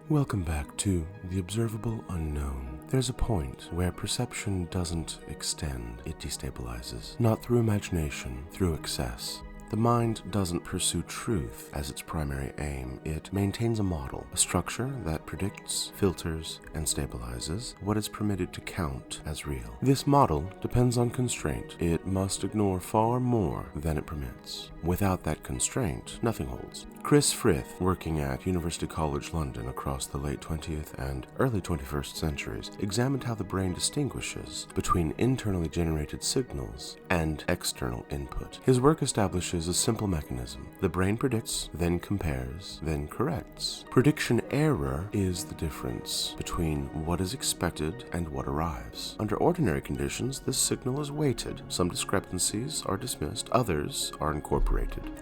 Welcome back to the Observable Unknown. There's a point where perception doesn't extend, it destabilizes. Not through imagination, through excess. The mind doesn't pursue truth as its primary aim. It maintains a model, a structure that predicts, filters, and stabilizes what is permitted to count as real. This model depends on constraint. It must ignore far more than it permits. Without that constraint, nothing holds. Chris Frith, working at University College London across the late 20th and early 21st centuries, examined how the brain distinguishes between internally generated signals and external input. His work establishes a simple mechanism. The brain predicts, then compares, then corrects. Prediction error is the difference between what is expected and what arrives. Under ordinary conditions, this signal is weighted. Some discrepancies are dismissed, others are incorporated.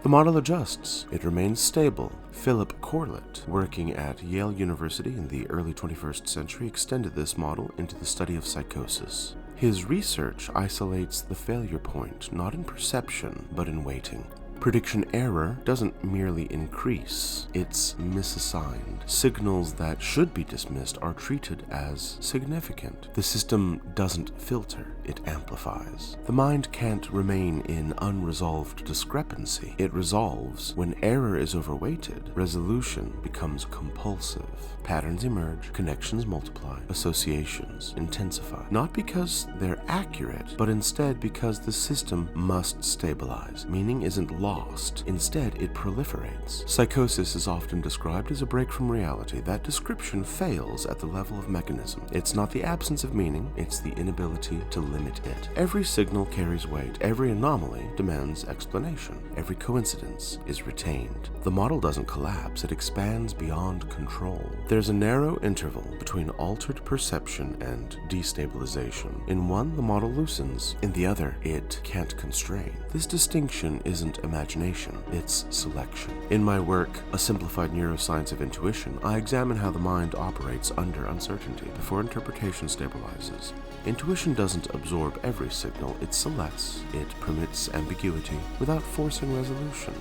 The model adjusts. It remains stable. Philip Corlett, working at Yale University in the early 21st century, extended this model into the study of psychosis. His research isolates the failure point, not in perception, but in weighting. Prediction error doesn't merely increase, it's misassigned. Signals that should be dismissed are treated as significant. The system doesn't filter, it amplifies. The mind can't remain in unresolved discrepancy. It resolves. When error is overweighted, resolution becomes compulsive. Patterns emerge, connections multiply, associations intensify. Not because they're accurate, but instead because the system must stabilize. Meaning isn't lost. Instead, it proliferates. Psychosis is often described as a break from reality. That description fails at the level of mechanism. It's not the absence of meaning, it's the inability to limit it. Every signal carries weight. Every anomaly demands explanation. Every coincidence is retained. The model doesn't collapse, it expands beyond control. There's a narrow interval between altered perception and destabilization. In one, the model loosens. In the other, it can't constrain. This distinction isn't imagination, it's selection. In my work, A Simplified Neuroscience of Intuition, I examine how the mind operates under uncertainty before interpretation stabilizes. Intuition doesn't absorb every signal, it selects, it permits ambiguity without forcing resolution.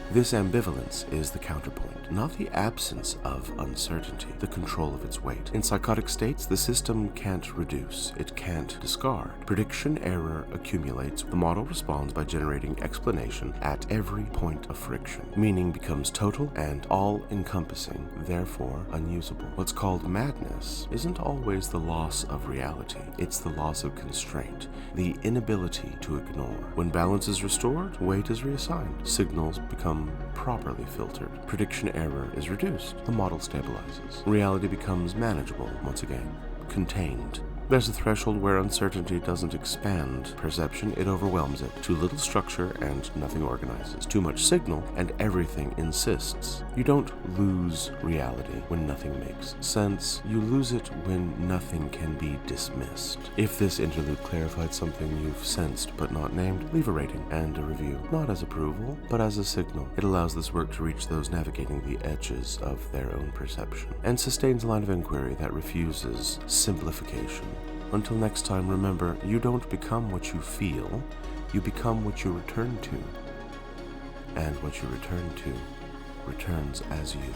This ambivalence is the counterpoint, not the absence of uncertainty, the control of its weight. In psychotic states, the system can't reduce, it can't discard. Prediction error accumulates. The model responds by generating explanation at every point of friction. Meaning becomes total and all-encompassing, therefore unusable. What's called madness isn't always the loss of reality, it's the loss of constraint, the inability to ignore. When balance is restored, weight is reassigned. Signals become properly filtered. Prediction error is reduced. The model stabilizes. Reality becomes manageable once again, contained. There's a threshold where uncertainty doesn't expand perception, it overwhelms it. Too little structure and nothing organizes. Too much signal and everything insists. You don't lose reality when nothing makes sense. You lose it when nothing can be dismissed. If this interlude clarified something you've sensed but not named, leave a rating and a review. Not as approval, but as a signal. It allows this work to reach those navigating the edges of their own perception, and sustains a line of inquiry that refuses simplification. Until next time, remember, you don't become what you feel, you become what you return to. And what you return to returns as you.